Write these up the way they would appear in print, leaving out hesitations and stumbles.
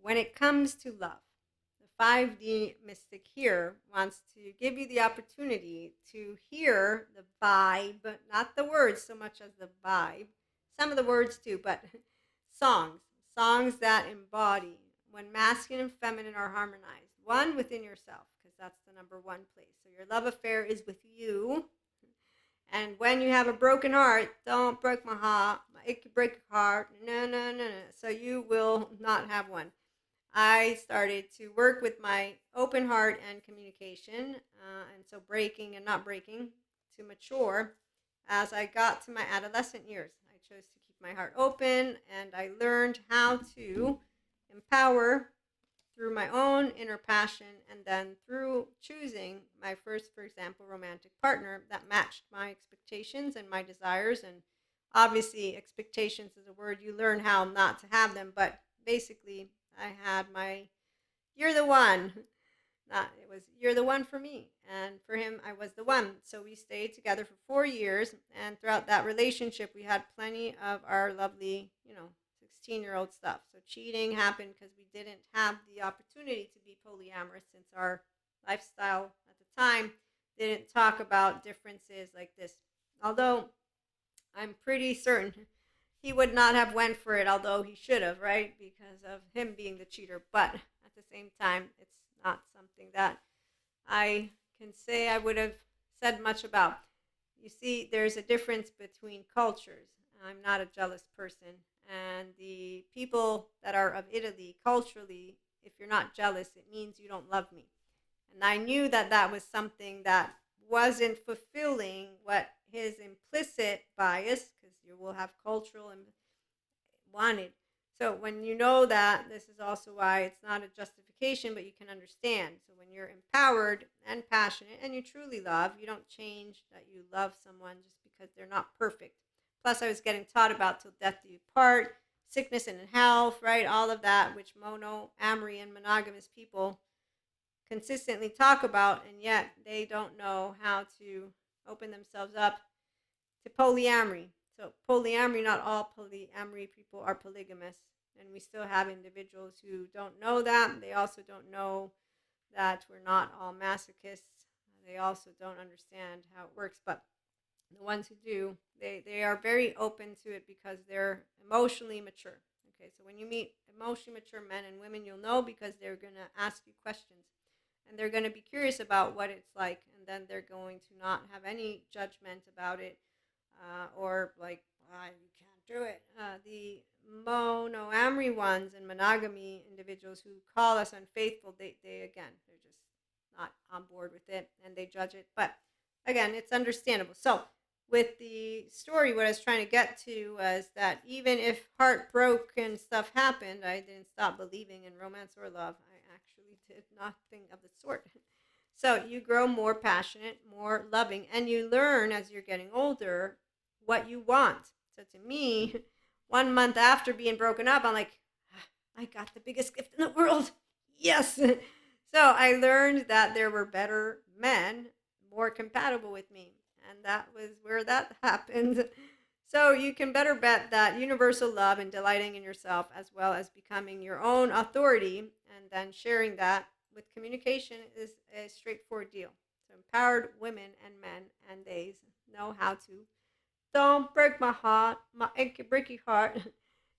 when it comes to love, the 5D mystic here wants to give you the opportunity to hear the vibe, not the words so much as the vibe. Some of the words too, but songs, songs that embody when masculine and feminine are harmonized, one within yourself, because that's the number one place. So your love affair is with you. And when you have a broken heart, don't break my heart. It could break your heart. No, no, no, no. So you will not have one. I started to work with my open heart and communication, and so breaking and not breaking to mature as I got to my adolescent years. I chose to keep my heart open, and I learned how to empower through my own inner passion, and then through choosing my first, for example, romantic partner that matched my expectations and my desires. And obviously, expectations is a word you learn how not to have them, but basically, I had my "you're the one." Not it was "you're the one" for me, and for him, I was the one. So we stayed together for 4 years, and throughout that relationship, we had plenty of our lovely, 16-year-old stuff. So cheating happened because we didn't have the opportunity to be polyamorous since our lifestyle at the time didn't talk about differences like this. Although I'm pretty certain he would not have went for it, although he should have, right? Because of him being the cheater. But at the same time, it's not something that I can say I would have said much about. You see, there's a difference between cultures. I'm not a jealous person. And the people that are of Italy, culturally, if you're not jealous, it means you don't love me. And I knew that that was something that wasn't fulfilling what his implicit bias, because you will have cultural and wanted. So when you know that, this is also why it's not a justification, but you can understand. So when you're empowered and passionate and you truly love, you don't change that you love someone just because they're not perfect. Plus, I was getting taught about till death do you part, sickness and health, right? All of that, which mono, amory, and monogamous people consistently talk about, and yet they don't know how to open themselves up to polyamory. So polyamory, not all polyamory people are polygamous, and we still have individuals who don't know that. They also don't know that we're not all masochists. They also don't understand how it works, but the ones who do, they are very open to it because they're emotionally mature. Okay, so when you meet emotionally mature men and women, you'll know because they're going to ask you questions and they're going to be curious about what it's like, and then they're going to not have any judgment about it, or like, you can't do it. The monoamory ones and monogamy individuals who call us unfaithful, they again, they're just not on board with it and they judge it. But again, it's understandable. So with the story, what I was trying to get to was that even if heartbroken stuff happened, I didn't stop believing in romance or love. I actually did nothing of the sort. So you grow more passionate, more loving, and you learn as you're getting older what you want. So to me, 1 month after being broken up, I'm like, I got the biggest gift in the world. Yes. So I learned that there were better men, more compatible with me. And that was where that happened. So you can better bet that universal love and delighting in yourself, as well as becoming your own authority and then sharing that with communication, is a straightforward deal. So empowered women and men and they know how to don't break my heart, my achy breaky heart.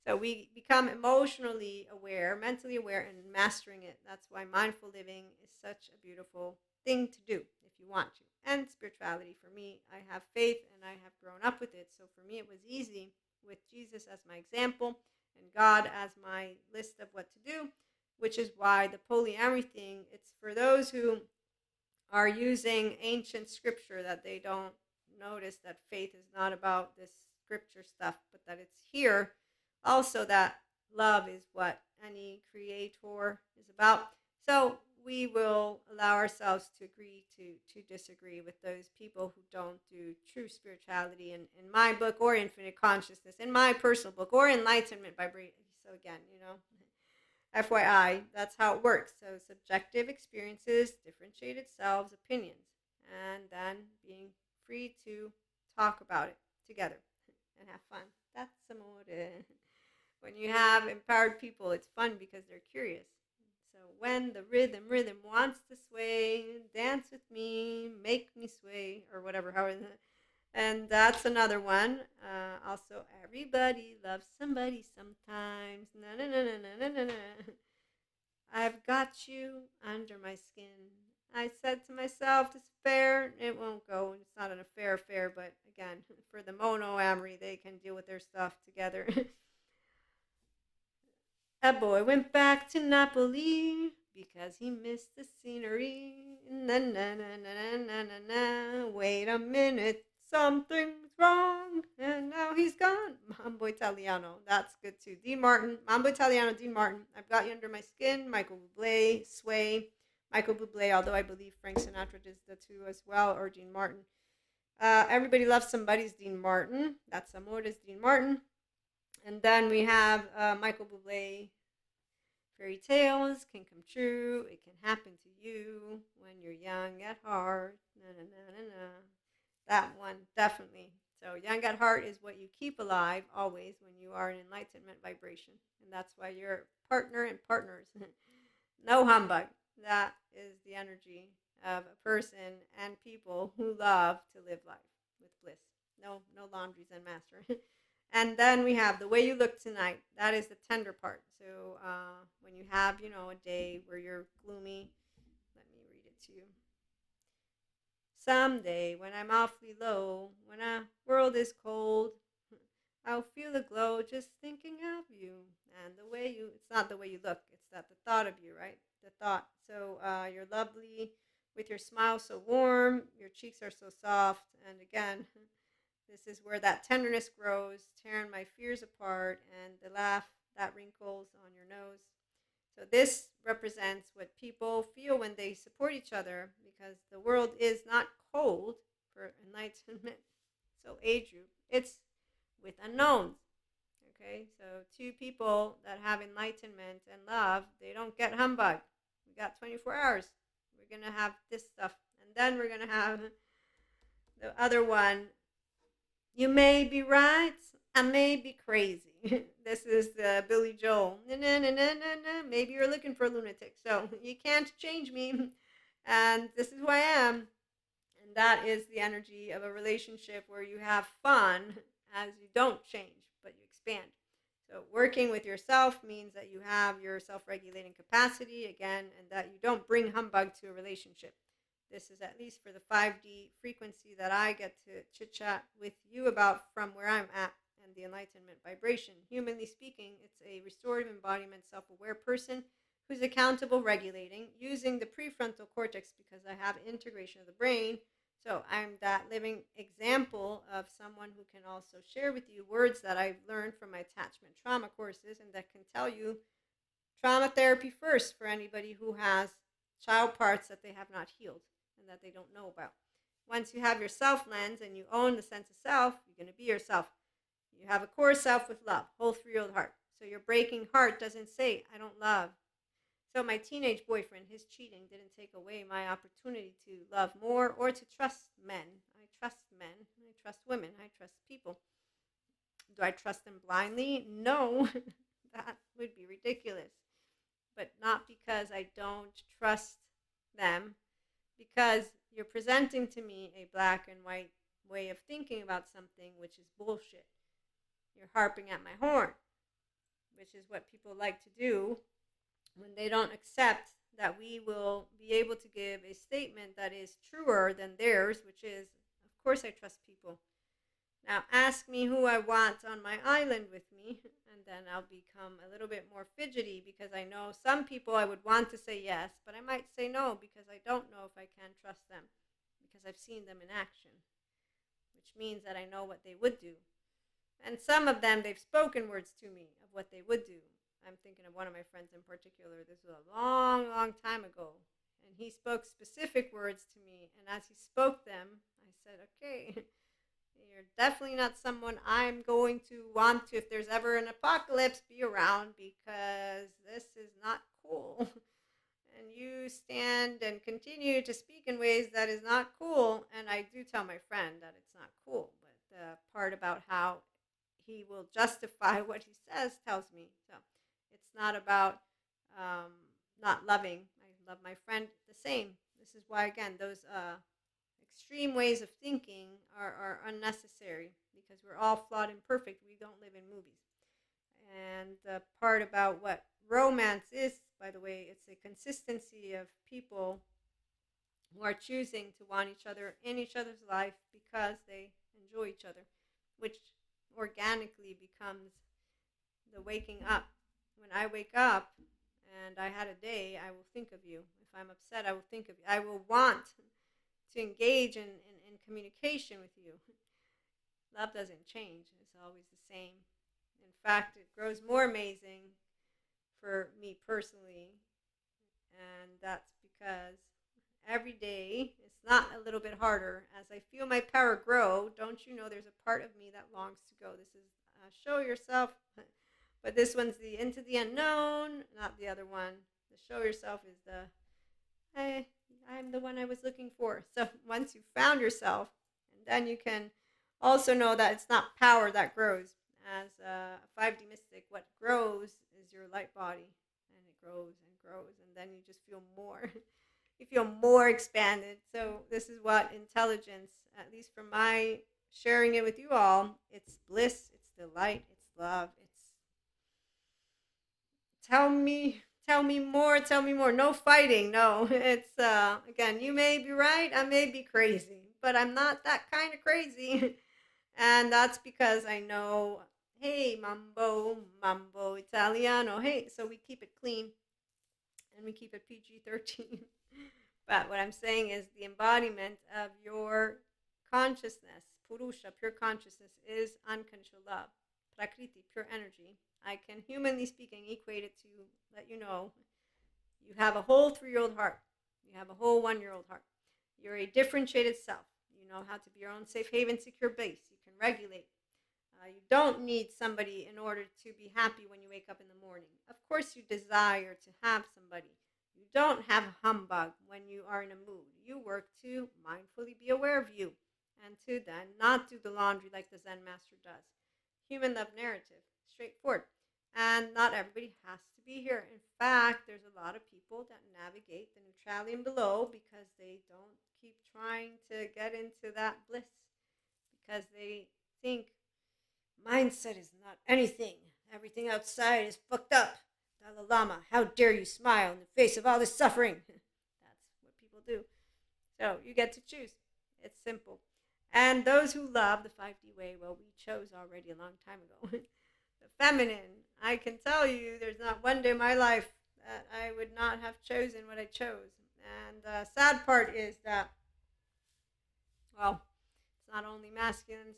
So we become emotionally aware, mentally aware, and mastering it. That's why mindful living is such a beautiful thing to do if you want to. And spirituality, for me, I have faith and I have grown up with it. So for me, it was easy with Jesus as my example and God as my list of what to do, which is why the polyamory thing, it's for those who are using ancient scripture that they don't notice that faith is not about this scripture stuff, but that it's here. Also, that love is what any creator is about. So we will allow ourselves to agree to disagree with those people who don't do true spirituality in my book, or infinite consciousness in my personal book, or enlightenment by Bray. So again, FYI, that's how it works. So subjective experiences, differentiated selves, opinions, and then being free to talk about it together and have fun. That's amore. When you have empowered people, it's fun because they're curious. So when the rhythm wants to sway, dance with me, make me sway, or whatever. How is it? And that's another one. Also, everybody loves somebody sometimes. Na na na na na na na. I've got you under my skin. I said to myself, this affair, it won't go. It's not an affair, but again, for the monoamory, they can deal with their stuff together. A boy went back to Napoli because he missed the scenery. Na na na na na na na. Wait a minute, something's wrong, and now he's gone. Mambo Italiano, that's good too. Dean Martin, Mambo Italiano, Dean Martin. I've got you under my skin. Michael Bublé, Sway. Michael Bublé, although I believe Frank Sinatra does the two as well, or Dean Martin. Everybody loves somebody's Dean Martin. That's Amores, Dean Martin. And then we have Michael Bublé. Fairy tales can come true. It can happen to you when you're young at heart. Na na na na na. That one definitely. So young at heart is what you keep alive always when you are in enlightenment vibration, and that's why you're partner and partners. No humbug. That is the energy of a person and people who love to live life with bliss. No laundries unmaster. And then we have the way you look tonight. That is the tender part. So when you have, a day where you're gloomy, let me read it to you. Someday, when I'm awfully low, when a world is cold, I'll feel the glow just thinking of you. And the way it's not the way you look, it's that the thought of you, right? The thought. So you're lovely with your smile so warm, your cheeks are so soft. And again, this is where that tenderness grows, tearing my fears apart, and the laugh that wrinkles on your nose. So this represents what people feel when they support each other, because the world is not cold for enlightenment. So age group, it's with unknowns. Okay, so two people that have enlightenment and love, they don't get humbug. We got 24 hours. We're gonna have this stuff, and then we're gonna have the other one. You may be right. I may be crazy. This is the Billy Joel. Na, na, na, na, na, na. Maybe you're looking for a lunatic. So you can't change me. And this is who I am. And that is the energy of a relationship where you have fun as you don't change, but you expand. So working with yourself means that you have your self-regulating capacity again, and that you don't bring humbug to a relationship. This is at least for the 5D frequency that I get to chit chat with you about from where I'm at and the enlightenment vibration. Humanly speaking, it's a restorative embodiment, self-aware person who's accountable regulating using the prefrontal cortex because I have integration of the brain. So I'm that living example of someone who can also share with you words that I've learned from my attachment trauma courses, and that can tell you trauma therapy first for anybody who has child parts that they have not healed and that they don't know about. Once you have your self lens and you own the sense of self, you're going to be yourself. You have a core self with love, whole 3-year-old heart. So your breaking heart doesn't say, I don't love. So my teenage boyfriend, his cheating didn't take away my opportunity to love more or to trust men. I trust men. I trust women. I trust people. Do I trust them blindly? No. That would be ridiculous. But not because I don't trust them, because you're presenting to me a black and white way of thinking about something, which is bullshit. You're harping at my horn, which is what people like to do when they don't accept that we will be able to give a statement that is truer than theirs, which is, of course I trust people. Now ask me who I want on my island with me, and then I'll become a little bit more fidgety because I know some people I would want to say yes, but I might say no because I don't know if I can trust them because I've seen them in action, which means that I know what they would do. And some of them, they've spoken words to me of what they would do. I'm thinking of one of my friends in particular. This was a long, long time ago. And he spoke specific words to me. And as he spoke them, I said, okay, you're definitely not someone I'm going to want to, if there's ever an apocalypse, be around, because this is not cool. And you stand and continue to speak in ways that is not cool. And I do tell my friend that it's not cool. But the part about how he will justify what he tells me. So it's not about um, not loving. I love my friend the same. This is why, again, those extreme ways of thinking are unnecessary, because we're all flawed and perfect. We don't live in movies. And the part about what romance is, by the way, it's a consistency of people who are choosing to want each other in each other's life because they enjoy each other, which organically becomes the waking up. When I wake up and I had a day, I will think of you. If I'm upset, I will think of you. I will want to engage in communication with you. Love doesn't change, it's always the same. In fact, it grows more amazing for me personally, and that's because every day it's not a little bit harder. As I feel my power grow, don't you know there's a part of me that longs to go? This is show yourself, but this one's the into the unknown, not the other one. The show yourself is the I'm the one I was looking for. So once you found yourself, and then you can also know that it's not power that grows. As a 5D mystic, what grows is your light body, and it grows and grows, and then you just feel more. You feel more expanded. So this is what intelligence, at least from my sharing it with you all, it's bliss, it's delight, it's love, it's tell me more, tell me more. No fighting, no. It's again, you may be right, I may be crazy, but I'm not that kind of crazy. And that's because I know, hey, mambo Italiano, hey, so we keep it clean and we keep it PG-13. But what I'm saying is the embodiment of your consciousness, Purusha, pure consciousness, is unconditional love. Prakriti, pure energy. I can, humanly speaking, equate it to let you know you have a whole 3-year-old heart. You have a whole 1-year-old heart. You're a differentiated self. You know how to be your own safe haven, secure base. You can regulate. You don't need somebody in order to be happy when you wake up in the morning. Of course, you desire to have somebody. You don't have a humbug when you are in a mood. You work to mindfully be aware of you and to then not do the laundry like the Zen master does. Human love narrative, straightforward. And not everybody has to be here. In fact, there's a lot of people that navigate the neutrality and below because they don't keep trying to get into that bliss, because they think mindset is not anything. Everything outside is fucked up. Dalai Lama, how dare you smile in the face of all this suffering? That's what people do. So you get to choose. It's simple. And those who love the 5D way, well, we chose already a long time ago. The feminine, I can tell you there's not one day in my life that I would not have chosen what I chose. And the sad part is that, well, it's not only masculines,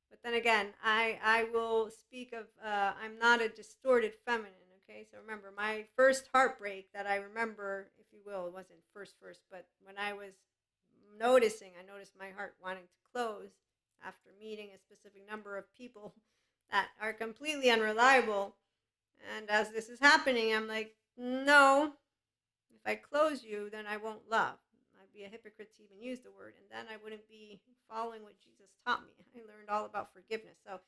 but then again, I will speak of, I'm not a distorted feminine, okay? So remember, my first heartbreak that I remember, if you will, it wasn't first, but when I was I noticed my heart wanting to close after meeting a specific number of people that are completely unreliable. And as this is happening, I'm like, no, if I close you, then I won't love. I'd be a hypocrite to even use the word, and then I wouldn't be following what Jesus taught me. I learned all about forgiveness. So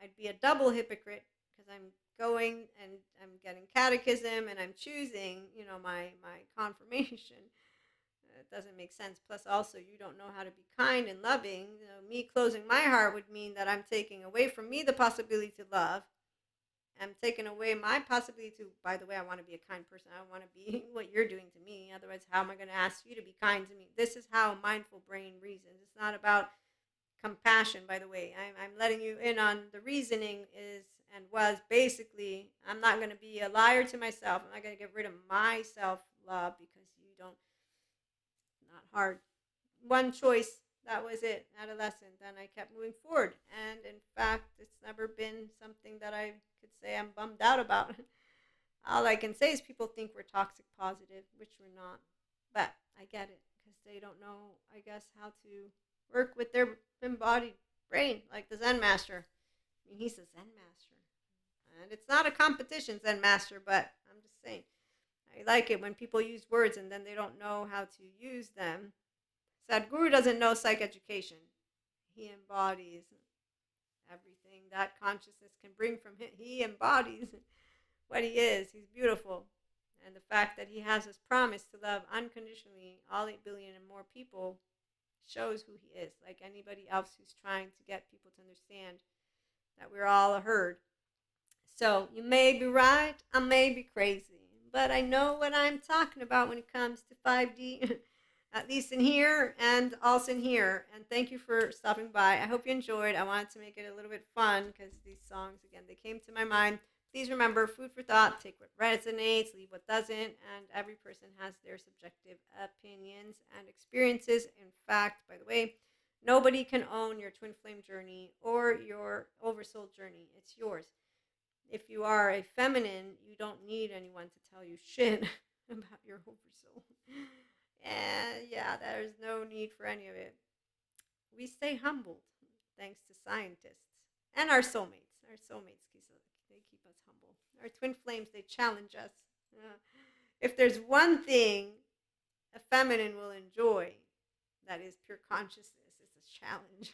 I'd be a double hypocrite because I'm going and I'm getting catechism and I'm choosing, my confirmation. It doesn't make sense. Plus, also, you don't know how to be kind and loving. Me closing my heart would mean that I'm taking away from me the possibility to love. I'm taking away my possibility to, by the way, I want to be a kind person. I want to be what you're doing to me. Otherwise, how am I going to ask you to be kind to me? This is how mindful brain reasons. It's not about compassion, by the way. I'm letting you in on the reasoning is and was basically, I'm not going to be a liar to myself. I'm not going to get rid of my self-love because you don't, not hard. One choice, that was it, adolescent. Then I kept moving forward. And in fact, it's never been something that I could say I'm bummed out about. All I can say is people think we're toxic positive, which we're not. But I get it because they don't know, I guess, how to work with their embodied brain, like the Zen master. I mean, he's a Zen master. And it's not a competition, Zen master, but I'm just saying. I like it when people use words and then they don't know how to use them. Sadhguru doesn't know psych education. He embodies everything that consciousness can bring from him. He embodies what he is. He's beautiful. And the fact that he has his promise to love unconditionally all 8 billion and more people shows who he is, like anybody else who's trying to get people to understand that we're all a herd. So you may be right, I may be crazy, but I know what I'm talking about when it comes to 5D, at least in here and also in here. And thank you for stopping by. I hope you enjoyed. I wanted to make it a little bit fun because these songs, again, they came to my mind. Please remember, food for thought, take what resonates, leave what doesn't, and every person has their subjective opinions and experiences. In fact, by the way, nobody can own your twin flame journey or your oversoul journey. It's yours. If you are a feminine, you don't need anyone to tell you shit about your oversoul. And yeah, there's no need for any of it. We stay humbled thanks to scientists and our soulmates. Our soulmates, they keep us humble. Our twin flames, they challenge us. If there's one thing a feminine will enjoy, that is pure consciousness, it's a challenge.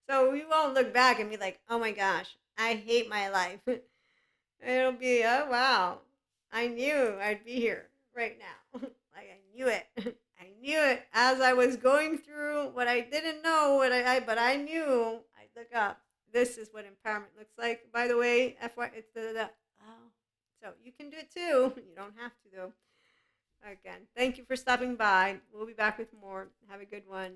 So we won't look back and be like, oh my gosh, I hate my life. It'll be, oh wow, I knew I'd be here right now. Like I knew it. I knew it as I was going through what I didn't know, but I knew. I'd look up. This is what empowerment looks like. By the way, FY, it's oh. So you can do it too. You don't have to though. Again, thank you for stopping by. We'll be back with more. Have a good one.